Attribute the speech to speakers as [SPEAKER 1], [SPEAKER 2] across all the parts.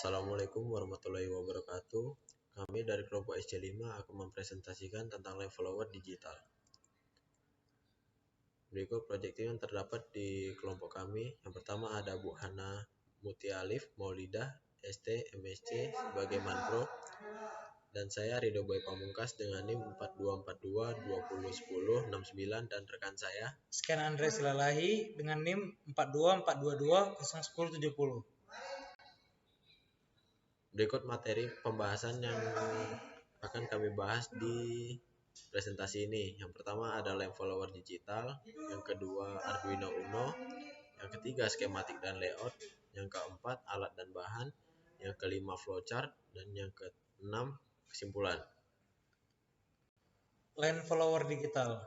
[SPEAKER 1] Assalamualaikum warahmatullahi wabarakatuh. Kami dari kelompok SC5 akan mempresentasikan tentang live follower digital. Berikut proyek yang terdapat di kelompok kami. Yang pertama ada Bu Hana Mutialif Maulidah ST MSc sebagai Manpro, dan saya Ridho Boy Pamungkas dengan NIM 4242201069 dan rekan saya
[SPEAKER 2] Sekian Andre Silalahi dengan NIM 4242201070.
[SPEAKER 1] Berikut materi pembahasan yang akan kami bahas di presentasi ini. Yang pertama ada live follower digital, yang kedua Arduino Uno, yang ketiga skematik dan layout, yang keempat alat dan bahan, yang kelima flowchart, dan yang keenam kesimpulan.
[SPEAKER 2] Line follower digital.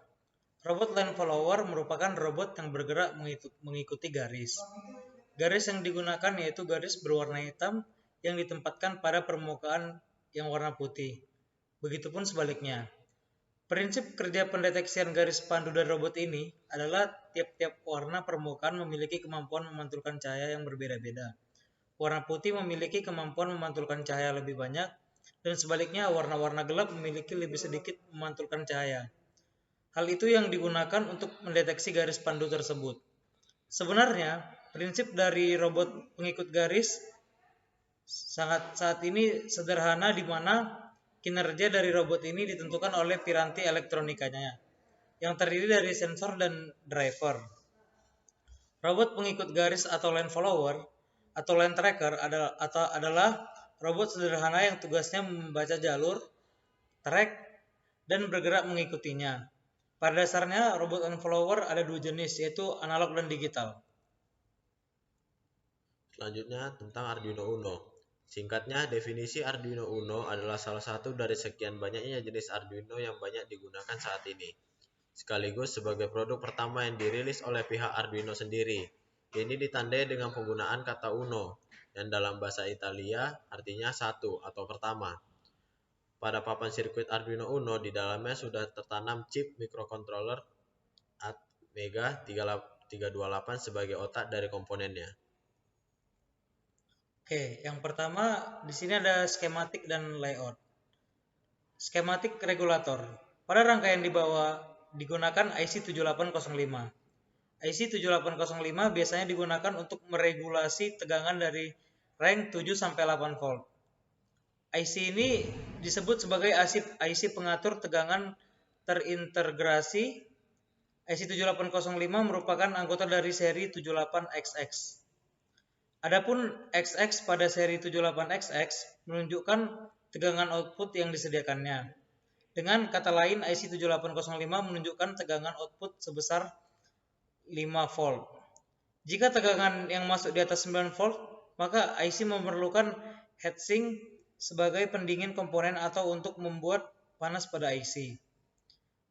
[SPEAKER 2] Robot line follower merupakan robot yang bergerak mengikuti garis. Garis yang digunakan yaitu garis berwarna hitam yang ditempatkan pada permukaan yang warna putih. Begitupun sebaliknya. Prinsip kerja pendeteksian garis pandu dari robot ini adalah tiap-tiap warna permukaan memiliki kemampuan memantulkan cahaya yang berbeda-beda. Warna putih memiliki kemampuan memantulkan cahaya lebih banyak, dan sebaliknya warna-warna gelap memiliki lebih sedikit memantulkan cahaya. Hal itu yang digunakan untuk mendeteksi garis pandu tersebut. Sebenarnya, prinsip dari robot pengikut garis saat ini sederhana, di mana kinerja dari robot ini ditentukan oleh piranti elektronikanya yang terdiri dari sensor dan driver. Robot pengikut garis atau line follower atau line tracker adalah robot sederhana yang tugasnya membaca jalur, track, dan bergerak mengikutinya. Pada dasarnya, robot line follower ada dua jenis, yaitu analog dan digital.
[SPEAKER 1] Selanjutnya tentang Arduino Uno. Singkatnya, definisi Arduino Uno adalah salah satu dari sekian banyaknya jenis Arduino yang banyak digunakan saat ini, sekaligus sebagai produk pertama yang dirilis oleh pihak Arduino sendiri. Ini ditandai dengan penggunaan kata Uno, yang dalam bahasa Italia artinya satu atau pertama. Pada papan sirkuit Arduino Uno, di dalamnya sudah tertanam chip microcontroller Atmega 328 sebagai otak dari komponennya.
[SPEAKER 2] Oke, yang pertama di sini ada skematik dan layout. Skematik regulator. Pada rangkaian di bawah digunakan IC 7805. IC 7805 biasanya digunakan untuk meregulasi tegangan dari range 7 sampai 8 volt. IC ini disebut sebagai IC pengatur tegangan terintegrasi. IC 7805 merupakan anggota dari seri 78XX. Adapun XX pada seri 78XX menunjukkan tegangan output yang disediakannya. Dengan kata lain, IC 7805 menunjukkan tegangan output sebesar 5 volt. Jika tegangan yang masuk di atas 9 volt, maka IC memerlukan heatsink sebagai pendingin komponen atau untuk membuat panas pada IC.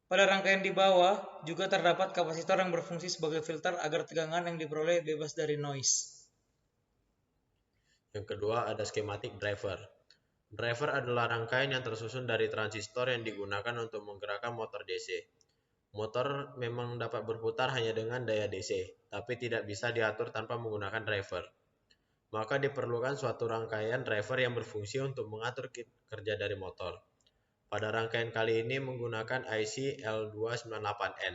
[SPEAKER 2] Pada rangkaian di bawah juga terdapat kapasitor yang berfungsi sebagai filter agar tegangan yang diperoleh bebas dari noise.
[SPEAKER 1] Yang kedua ada skematik driver. Driver adalah rangkaian yang tersusun dari transistor yang digunakan untuk menggerakkan motor DC. Motor memang dapat berputar hanya dengan daya DC, tapi tidak bisa diatur tanpa menggunakan driver. Maka diperlukan suatu rangkaian driver yang berfungsi untuk mengatur kerja dari motor. Pada rangkaian kali ini menggunakan IC L298N.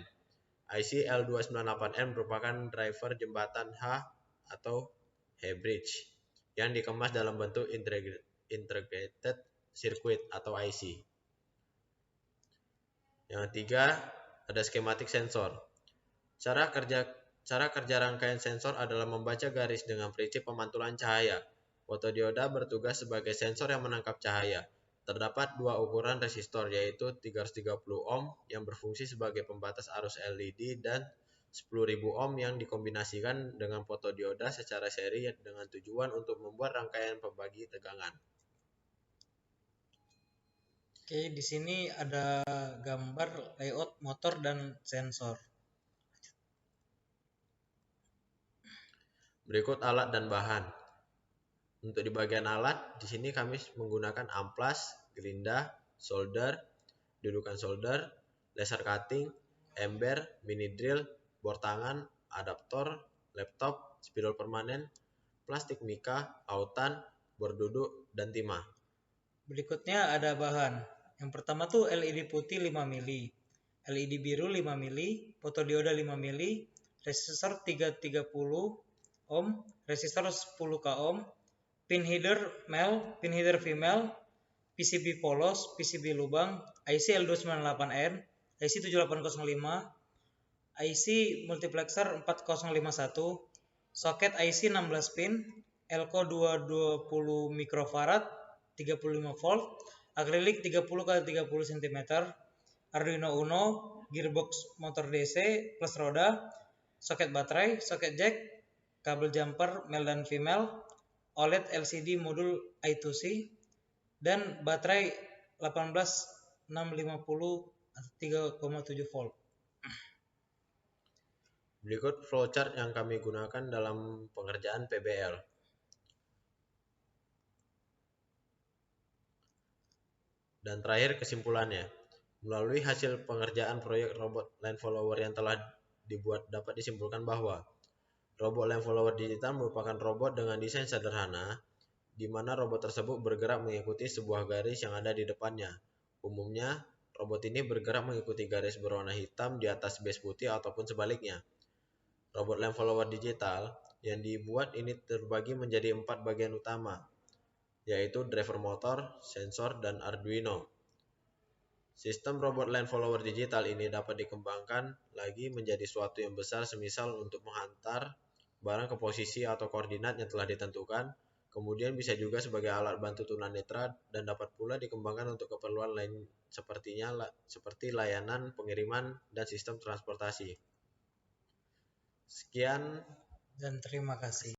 [SPEAKER 1] IC L298N merupakan driver jembatan H atau H-bridge yang dikemas dalam bentuk integrated circuit atau IC. Yang ketiga, ada skematik sensor. Cara kerja rangkaian sensor adalah membaca garis dengan prinsip pemantulan cahaya. Fotodioda bertugas sebagai sensor yang menangkap cahaya. Terdapat dua ukuran resistor, yaitu 330 ohm yang berfungsi sebagai pembatas arus LED dan 10.000 ohm yang dikombinasikan dengan fotodioda secara seri dengan tujuan untuk membuat rangkaian pembagi tegangan.
[SPEAKER 2] Oke, di sini ada gambar layout motor dan sensor.
[SPEAKER 1] Berikut alat dan bahan. Untuk di bagian alat, di sini kami menggunakan amplas, gerinda, solder, dudukan solder, laser cutting, ember, mini drill, bor tangan, adaptor, laptop, spidol permanen, plastik mika, autan, borduduk, dan timah.
[SPEAKER 2] Berikutnya ada bahan. Yang pertama tuh LED putih 5 mili, LED biru 5 mili, fotodioda 5 mili, resistor 330 ohm, resistor 10 k ohm, pin header male, pin header female, PCB polos, PCB lubang, IC L298N, IC 7805, IC multiplexer 4051, soket IC 16 pin, Elco 220 mikrofarad, 35 volt, akrilik 30 x 30 cm, Arduino Uno, gearbox motor DC plus roda, soket baterai, soket jack, kabel jumper male dan female, OLED LCD modul I2C, dan baterai 18650 atau 3,7 volt.
[SPEAKER 1] Berikut flowchart yang kami gunakan dalam pengerjaan PBL. Dan terakhir kesimpulannya, melalui hasil pengerjaan proyek robot line follower yang telah dibuat dapat disimpulkan bahwa robot line follower digital merupakan robot dengan desain sederhana, di mana robot tersebut bergerak mengikuti sebuah garis yang ada di depannya. Umumnya, robot ini bergerak mengikuti garis berwarna hitam di atas base putih ataupun sebaliknya. Robot line follower digital yang dibuat ini terbagi menjadi 4 bagian utama, yaitu driver motor, sensor, dan Arduino. Sistem robot line follower digital ini dapat dikembangkan lagi menjadi suatu yang besar, semisal untuk menghantar barang ke posisi atau koordinat yang telah ditentukan, kemudian bisa juga sebagai alat bantu tunanetra, dan dapat pula dikembangkan untuk keperluan lain seperti layanan pengiriman dan sistem transportasi. Sekian
[SPEAKER 2] dan terima kasih.